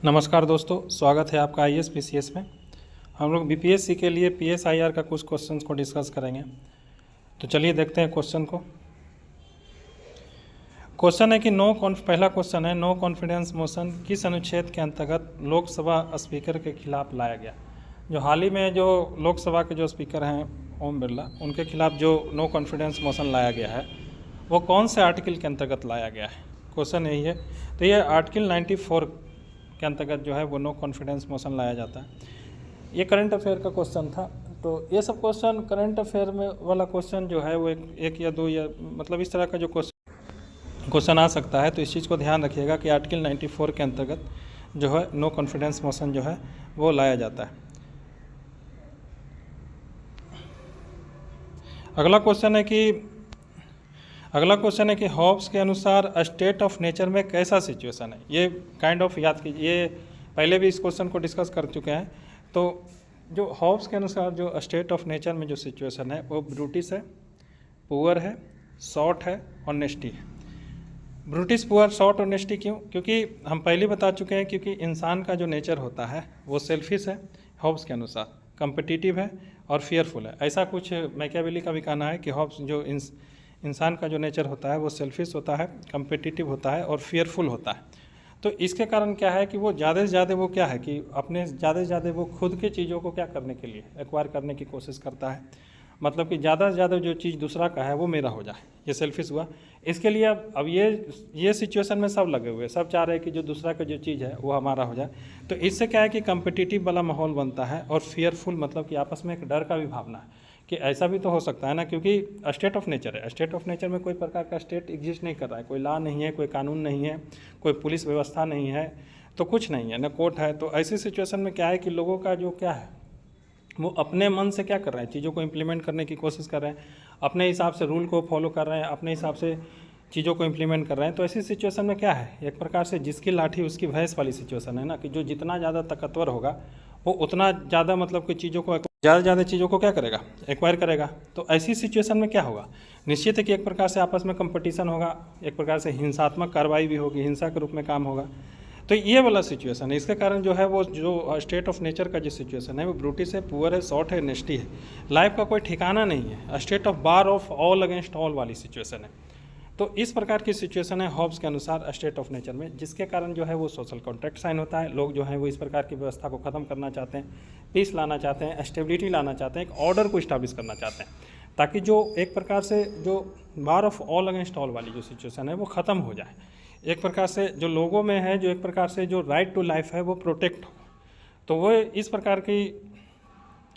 नमस्कार दोस्तों, स्वागत है आपका आईएएस पीसीएस में। हम लोग बीपीएससी के लिए पीएसआईआर का कुछ क्वेश्चंस को डिस्कस करेंगे। तो चलिए देखते हैं क्वेश्चन को। क्वेश्चन है कि पहला क्वेश्चन है, नो कॉन्फिडेंस मोशन किस अनुच्छेद के अंतर्गत लोकसभा स्पीकर के खिलाफ लाया गया। जो हाल ही में जो लोकसभा के जो स्पीकर हैं ओम बिरला, उनके खिलाफ जो नो कॉन्फिडेंस मोशन लाया गया है वो कौन से आर्टिकल के अंतर्गत लाया गया है, क्वेश्चन यही है। तो ये आर्टिकल 94 के अंतर्गत जो है वो नो कॉन्फिडेंस मोशन लाया जाता है। ये करंट अफेयर का क्वेश्चन था। तो ये सब क्वेश्चन करंट अफेयर में वाला क्वेश्चन जो है वो एक या दो या मतलब इस तरह का जो क्वेश्चन आ सकता है। तो इस चीज़ को ध्यान रखिएगा कि आर्टिकल 94 के अंतर्गत जो है नो कॉन्फिडेंस मोशन जो है वो लाया जाता है। अगला क्वेश्चन है कि हॉब्स के अनुसार स्टेट ऑफ नेचर में कैसा सिचुएशन है। ये काइंड ऑफ याद कीजिए, ये पहले भी इस क्वेश्चन को डिस्कस कर चुके हैं। तो जो हॉब्स के अनुसार जो स्टेट ऑफ नेचर में जो सिचुएशन है वो ब्रूटिश है, पुअर है, शॉर्ट है, ऑनेस्टी है। ब्रूटिश, पुअर, शॉर्ट, ऑनेस्टी क्यों? क्योंकि हम पहले बता चुके हैं क्योंकि इंसान का जो नेचर होता है वो सेल्फिश है हॉब्स के अनुसार, कम्पिटिटिव है और फियरफुल है। ऐसा कुछ मैकियावेली का भी कहना है कि हॉब्स जो इंसान का जो नेचर होता है वो सेल्फिश होता है, कम्पिटिटिव होता है और फियरफुल होता है। तो इसके कारण क्या है कि वो ज़्यादा से ज़्यादा वो क्या है कि अपने ज़्यादा से ज़्यादा वो खुद के चीज़ों को क्या करने के लिए एक्वायर करने की कोशिश करता है। मतलब कि ज़्यादा से ज़्यादा जो चीज़ दूसरा का है वो मेरा हो जाए, ये सेल्फिश हुआ। इसके लिए अब ये सिचुएशन में सब लगे हुए हैं, सब चाह रहे हैं कि जो दूसरा का जो चीज़ है वो हमारा हो जाए। तो इससे क्या है कि कम्पिटिटिव वाला माहौल बनता है और फियरफुल, मतलब कि आपस में एक डर का भी भावना है कि ऐसा भी तो हो सकता है ना, क्योंकि स्टेट ऑफ नेचर है। स्टेट ऑफ नेचर में कोई प्रकार का स्टेट एग्जिस्ट नहीं कर रहा है, कोई लॉ नहीं है, कोई कानून नहीं है, कोई पुलिस व्यवस्था नहीं है, तो कुछ नहीं है ना, कोर्ट है। तो ऐसी सिचुएशन में क्या है कि लोगों का जो क्या है वो अपने मन से क्या कर रहे हैं, चीज़ों को इम्प्लीमेंट करने की कोशिश कर रहे हैं, अपने हिसाब से रूल को फॉलो कर रहे हैं, अपने हिसाब से चीज़ों को इम्प्लीमेंट कर रहे हैं। तो ऐसी सिचुएशन में क्या है, एक प्रकार से जिसकी लाठी उसकी भैंस वाली सिचुएशन है ना, कि जो जितना ज़्यादा ताकतवर होगा वो उतना ज़्यादा मतलब कि चीज़ों को ज़्यादा चीज़ों को क्या करेगा, एक्वायर करेगा। तो ऐसी सिचुएशन में क्या होगा, निश्चित है कि एक प्रकार से आपस में कंपटीशन होगा, एक प्रकार से हिंसात्मक कार्रवाई भी होगी, हिंसा के रूप में काम होगा। तो ये वाला सिचुएशन है। इसके कारण जो है वो जो स्टेट ऑफ नेचर का जो सिचुएशन है वो ब्रूटिश है, पुअर है, शॉर्ट है, नेस्टी है। लाइफ का कोई ठिकाना नहीं है, state of bar of all against all वाली सिचुएशन है। तो इस प्रकार की सिचुएशन है हॉब्स के अनुसार स्टेट ऑफ नेचर में, जिसके कारण जो है वो सोशल कॉन्ट्रैक्ट साइन होता है। लोग जो हैं वो इस प्रकार की व्यवस्था को ख़त्म करना चाहते हैं, पीस लाना चाहते हैं, स्टेबिलिटी लाना चाहते हैं, एक ऑर्डर को इस्टाब्लिश करना चाहते हैं, ताकि जो एक प्रकार से जो बार ऑफ ऑल अगेंस्ट ऑल वाली जो सिचुएशन है वो ख़त्म हो जाए। एक प्रकार से जो लोगों में है, जो एक प्रकार से जो राइट टू लाइफ है वो प्रोटेक्ट हो। तो वो इस प्रकार की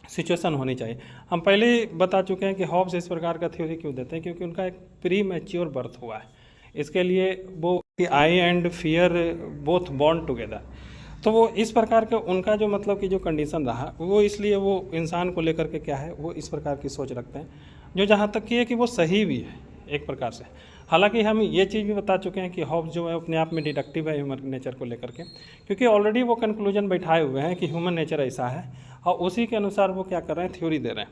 सिचुएशन होनी चाहिए। हम पहले ही बता चुके हैं कि हॉब्स इस प्रकार का थ्योरी क्यों देते हैं, क्योंकि उनका एक प्री मैच्योर बर्थ हुआ है। इसके लिए वो I and fear both born together. तो वो इस प्रकार के उनका जो मतलब कि जो कंडीशन रहा वो, इसलिए वो इंसान को लेकर के क्या है वो इस प्रकार की सोच रखते हैं, जो जहाँ तक कि है कि वो सही भी है एक प्रकार से। हालांकि हम ये चीज़ भी बता चुके हैं कि हॉब्स जो है अपने आप में डिडक्टिव है ह्यूमन नेचर को लेकर के, क्योंकि ऑलरेडी वो कंक्लूजन बैठाए हुए हैं कि ह्यूमन नेचर ऐसा है और उसी के अनुसार वो क्या कर रहे हैं, थ्योरी दे रहे हैं।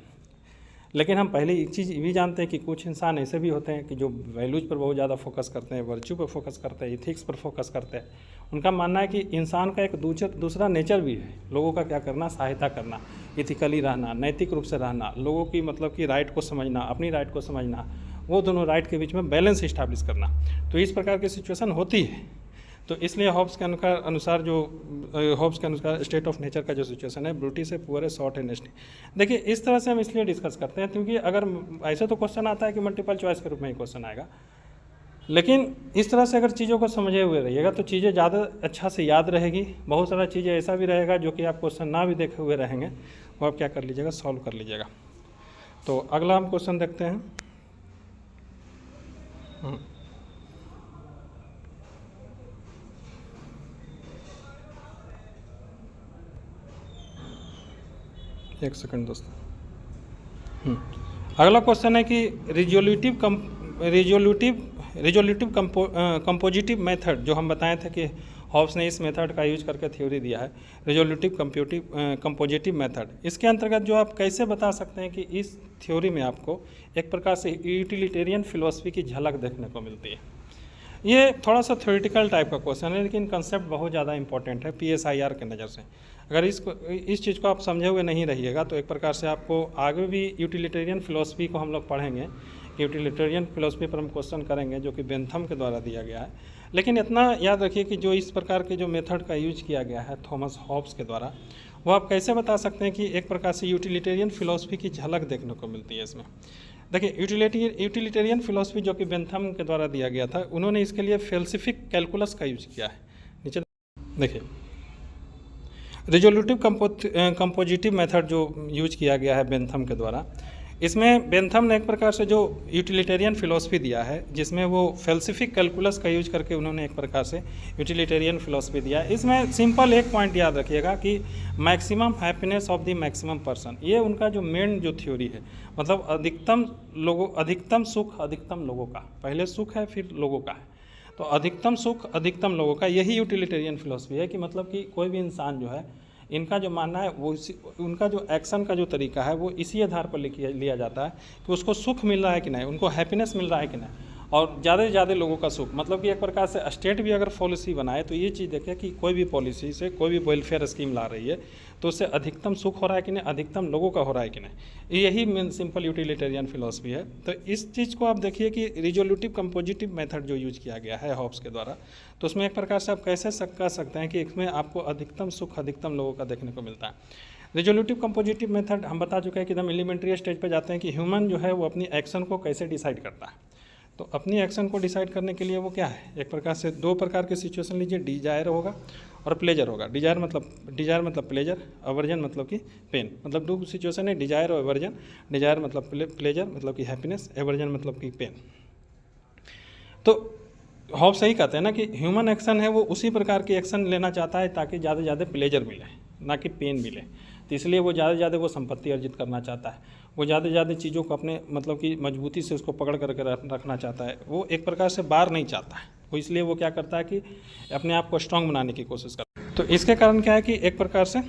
लेकिन हम पहले एक चीज़ भी जानते हैं कि कुछ इंसान ऐसे भी होते हैं कि जो वैल्यूज पर बहुत ज़्यादा फोकस करते हैं, वर्च्यू पर फोकस करते हैं, इथिक्स पर फोकस करते हैं। उनका मानना है कि इंसान का एक दूसरा नेचर भी है, लोगों का क्या करना, सहायता करना, इथिकली रहना, नैतिक रूप से रहना, लोगों की मतलब कि राइट को समझना, अपनी राइट को समझना, वो दोनों राइट के बीच में बैलेंस इस्टाब्लिश करना। तो इस प्रकार की सिचुएशन होती है। तो इसलिए हॉब्स के अनुसार स्टेट ऑफ नेचर का जो सिचुएशन है ब्रूटिश है, पुअर है, शॉर्ट है, नेस्टी। देखिए इस तरह से हम इसलिए डिस्कस करते हैं क्योंकि अगर ऐसे तो क्वेश्चन आता है कि मल्टीपल चॉइस के रूप में ही क्वेश्चन आएगा, लेकिन इस तरह से अगर चीज़ों को समझे हुए रहिएगा तो चीज़ें ज़्यादा अच्छा से याद रहेगी। बहुत सारा चीज़ें ऐसा भी रहेगा जो कि आप क्वेश्चन ना भी देखे हुए रहेंगे, वो आप क्या कर लीजिएगा, सॉल्व कर लीजिएगा। तो अगला हम क्वेश्चन देखते हैं। एक सेकंड दोस्तों। अगला क्वेश्चन है कि रिजोल्यूटिव कंपोजिटिव मेथड, जो हम बताए थे कि हॉब्स ने इस मेथड का यूज करके थ्योरी दिया है, रिजोल्यूटिव कंपोजिटिव मेथड। इसके अंतर्गत जो आप कैसे बता सकते हैं कि इस थ्योरी में आपको एक प्रकार से यूटिलिटेरियन फिलॉसफी की झलक देखने को मिलती है। ये थोड़ा सा थ्योरेटिकल टाइप का क्वेश्चन है, लेकिन कंसेप्ट बहुत ज़्यादा इंपॉर्टेंट है PSIR के नज़र से। अगर इस चीज़ को आप समझे हुए नहीं रहिएगा तो एक प्रकार से आपको आगे भी यूटिलिटेरियन फिलोसफी को हम लोग पढ़ेंगे, यूटिलिटेरियन फिलोसफी पर हम क्वेश्चन करेंगे जो कि बेंथम के द्वारा दिया गया है। लेकिन इतना याद रखिए कि जो इस प्रकार के जो मेथड का यूज किया गया है थॉमस हॉब्स के द्वारा, वो आप कैसे बता सकते हैं कि एक प्रकार से यूटिलिटेरियन फिलोसफी की झलक देखने को मिलती है इसमें। देखिए यूटिलिटेरियन फिलोसफी जो कि बेंथम के द्वारा दिया गया था, उन्होंने इसके लिए फेल्सिफिक कैलकुलस का यूज किया है। नीचे देखिए रिजोल्यूटिव कंपोजिटिव मेथड जो यूज किया गया है बेंथम के द्वारा, इसमें बेंथम ने एक प्रकार से जो यूटिलिटेरियन फिलोसफी दिया है जिसमें वो फेल्सिफिक कैलकुलस का यूज करके उन्होंने एक प्रकार से यूटिलिटेरियन फिलोसफी दिया है। इसमें सिंपल एक पॉइंट याद रखिएगा कि maximum happiness of the maximum person, ये उनका जो मेन जो थ्योरी है, मतलब अधिकतम सुख अधिकतम लोगों का, पहले सुख है फिर लोगों का है, तो अधिकतम सुख अधिकतम लोगों का, यही यूटिलिटेरियन फिलोसफी है। कि मतलब कि कोई भी इंसान जो है, इनका जो मानना है वो उनका जो एक्शन का जो तरीका है वो इसी आधार पर लिया जाता है कि उसको सुख मिल रहा है कि नहीं, उनको हैप्पीनेस मिल रहा है कि नहीं, और ज़्यादा से ज़्यादा लोगों का सुख। मतलब कि एक प्रकार से स्टेट भी अगर पॉलिसी बनाए तो ये चीज़ देखे कि कोई भी पॉलिसी से कोई भी वेलफेयर स्कीम ला रही है तो उससे अधिकतम सुख हो रहा है कि नहीं, अधिकतम लोगों का हो रहा है कि नहीं, यही मेन सिंपल यूटिलिटेरियन फिलोसफी है। तो इस चीज़ को आप देखिए कि रिजोल्यूटिव कंपोजिटिव मेथड जो यूज किया गया है हॉब्स के द्वारा, तो उसमें एक प्रकार से आप कैसे कह सकते हैं कि इसमें आपको अधिकतम सुख अधिकतम लोगों का देखने को मिलता है। रिजोल्यूटिव कंपोजिटिव मेथड हम बता चुके हैं कि एकदम एलिमेंट्री स्टेज पर जाते हैं कि ह्यूमन जो है वो अपनी एक्शन को कैसे डिसाइड करता है। तो अपनी एक्शन को डिसाइड करने के लिए वो क्या है, एक प्रकार से दो प्रकार के सिचुएशन लीजिए, डिजायर होगा और प्लेजर होगा। डिजायर मतलब प्लेजर, अवर्जन मतलब कि पेन, मतलब दो सिचुएशन है, डिजायर और अवर्जन। डिजायर मतलब प्लेजर मतलब कि हैप्पीनेस, एवर्जन मतलब कि पेन। तो हॉब्स सही कहते हैं ना कि ह्यूमन एक्शन है वो उसी प्रकार की एक्शन लेना चाहता है ताकि ज़्यादा से ज़्यादा प्लेजर मिले, ना कि पेन मिले। तो इसलिए वो ज़्यादा से ज़्यादा वो संपत्ति अर्जित करना चाहता है, वो ज़्यादा से ज़्यादा चीज़ों को अपने मतलब कि मजबूती से उसको पकड़ करके रखना चाहता है, वो एक प्रकार से बार नहीं चाहता है वो, इसलिए वो क्या करता है कि अपने आप को स्ट्रांग बनाने की कोशिश करता है। तो इसके कारण क्या है कि एक प्रकार से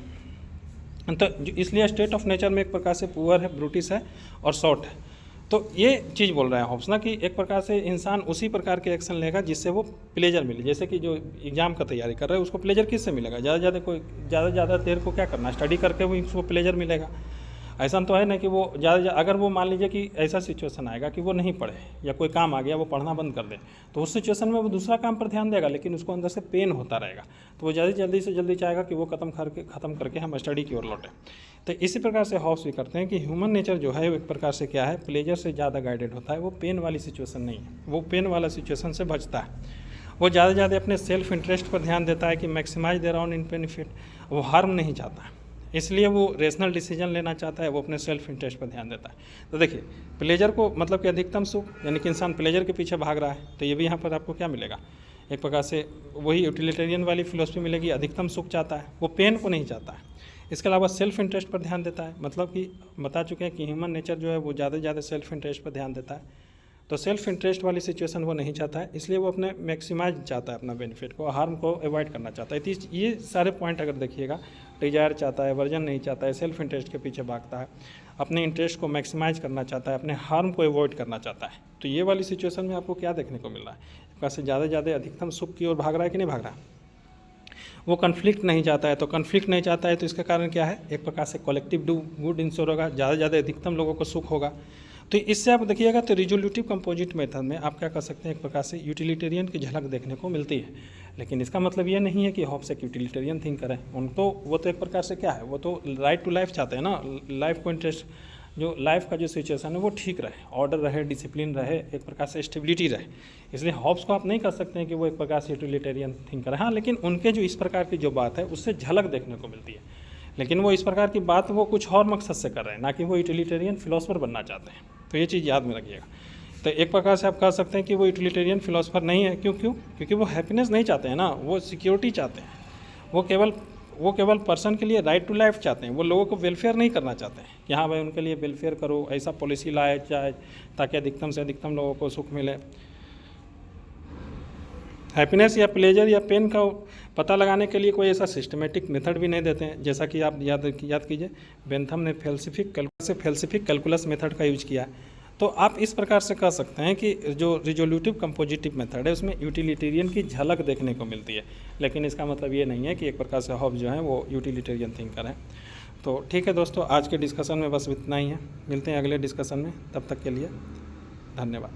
तो इसलिए स्टेट ऑफ नेचर में एक प्रकार से पुअर है, ब्रूटिस है और शॉर्ट है। तो ये चीज़ बोल रहे हैं हॉब्स ना कि एक प्रकार से इंसान उसी प्रकार के एक्शन लेगा जिससे वो प्लेजर मिले। जैसे कि जो एग्जाम का तैयारी कर रहा है उसको प्लेजर किससे मिलेगा, ज़्यादा देर को क्या करना, स्टडी करके वो उसको प्लेजर मिलेगा। ऐसा तो है ना कि वो अगर वो मान लीजिए कि ऐसा सिचुएशन आएगा कि वो नहीं पढ़े या कोई काम आ गया वो पढ़ना बंद कर दे, तो उस सिचुएशन में वो दूसरा काम पर ध्यान देगा, लेकिन उसको अंदर से पेन होता रहेगा, तो वो जल्दी से जल्दी चाहेगा कि वो ख़त्म करके हम स्टडी की ओर लौटें। तो इसी प्रकार से हॉब्स भी करते हैं कि ह्यूमन नेचर जो है वो एक प्रकार से क्या है, प्लेजर से ज़्यादा गाइडेड होता है, वो पेन वाली सिचुएशन नहीं है, वो पेन वाला सिचुएशन से बचता है। वो ज़्यादा से ज़्यादा अपने सेल्फ इंटरेस्ट पर ध्यान देता है कि मैक्सिमाइज देयर ऑन इन बेनिफिट, वो हार्म नहीं चाहता है, इसलिए वो रेशनल डिसीजन लेना चाहता है, वो अपने सेल्फ इंटरेस्ट पर ध्यान देता है। तो देखिए प्लेजर को मतलब कि अधिकतम सुख, यानी कि इंसान प्लेजर के पीछे भाग रहा है, तो ये भी यहाँ पर आपको क्या मिलेगा, एक प्रकार से वही यूटिलिटेरियन वाली फिलोसफी मिलेगी, अधिकतम सुख चाहता है, वो पेन को नहीं चाहता है। इसके अलावा सेल्फ इंटरेस्ट पर ध्यान देता है, मतलब कि बता चुके हैं कि ह्यूमन नेचर जो है वो ज़्यादा से ज़्यादा सेल्फ इंटरेस्ट पर ध्यान देता है, तो सेल्फ इंटरेस्ट वाली सिचुएशन वो नहीं चाहता है, इसलिए वो अपने मैक्सिमाइज चाहता है अपना बेनिफिट को, हार्म को अवॉइड करना चाहता है। तो ये सारे पॉइंट अगर देखिएगा, डिजायर चाहता है, वर्जन नहीं चाहता है, सेल्फ इंटरेस्ट के पीछे भागता है, अपने इंटरेस्ट को मैक्सिमाइज करना चाहता है, अपने हार्म को अवॉइड करना चाहता है। तो ये वाली सिचुएशन में आपको क्या देखने को मिल रहा है, कैसे ज़्यादा से ज़्यादा अधिकतम सुख की ओर भाग रहा है कि नहीं भाग रहा है। वो कन्फ्लिक्ट नहीं चाहता है, तो कन्फ्लिक्ट नहीं चाहता है तो इसका कारण क्या है, एक प्रकार से कलेक्टिव डू गुड इंश्योर होगा, ज़्यादा से ज़्यादा अधिकतम लोगों को सुख होगा। तो इससे आप देखिएगा तो रिजोल्यूटिव कंपोजिट मेथड में आप क्या कर सकते हैं, एक प्रकार से यूटिलिटेरियन की झलक देखने को मिलती है। लेकिन इसका मतलब ये नहीं है कि हॉब्स एक यूटिलिटेरियन थिंक करें, वो तो एक प्रकार से क्या है, वो तो राइट टू लाइफ चाहते हैं ना, लाइफ को इंटरेस्ट, जो लाइफ का जो सिचुएशन है वो ठीक रहे, ऑर्डर रहे, डिसिप्लिन रहे, एक प्रकार से स्टेबिलिटी रहे। इसलिए हॉब्स को आप नहीं कर सकते हैं कि वो एक प्रकार से यूटिलिटेरियन थिंक करें। हाँ, लेकिन उनके जो इस प्रकार की जो बात है उससे झलक देखने को मिलती है, लेकिन वो इस प्रकार की बात वो कुछ और मकसद से कर रहे हैं, ना कि वो यूटिलिटेरियन फिलोसफर बनना चाहते हैं। तो ये चीज़ याद में रखिएगा। तो एक प्रकार से आप कह सकते हैं कि वो यूटिलिटेरियन फिलोसफर नहीं है। क्योंकि वो हैप्पीनेस नहीं चाहते हैं ना, वो सिक्योरिटी चाहते हैं, वो केवल पर्सन के लिए राइट टू लाइफ चाहते हैं, वो लोगों को वेलफेयर नहीं करना चाहते हैं कि हाँ भाई उनके लिए वेलफेयर करो, ऐसा पॉलिसी लाए चाहे ताकि अधिकतम से अधिकतम लोगों को सुख मिले। हैप्पीनेस या प्लेजर या पेन का पता लगाने के लिए कोई ऐसा सिस्टमेटिक मेथड भी नहीं देते हैं। जैसा कि आप याद कीजिए, बेंथम ने फेल्सिफिक कैलकुलस मेथड का यूज किया है। तो आप इस प्रकार से कह सकते हैं कि जो रिजोल्यूटिव कंपोजिटिव मेथड है उसमें यूटिलिटेरियन की झलक देखने को मिलती है, लेकिन इसका मतलब ये नहीं है कि एक प्रकार से हॉब्स जो हैं वो यूटिलिटेरियन थिंकर हैं। तो ठीक है दोस्तों, आज के डिस्कशन में बस इतना ही है, मिलते हैं अगले डिस्कशन में, तब तक के लिए धन्यवाद।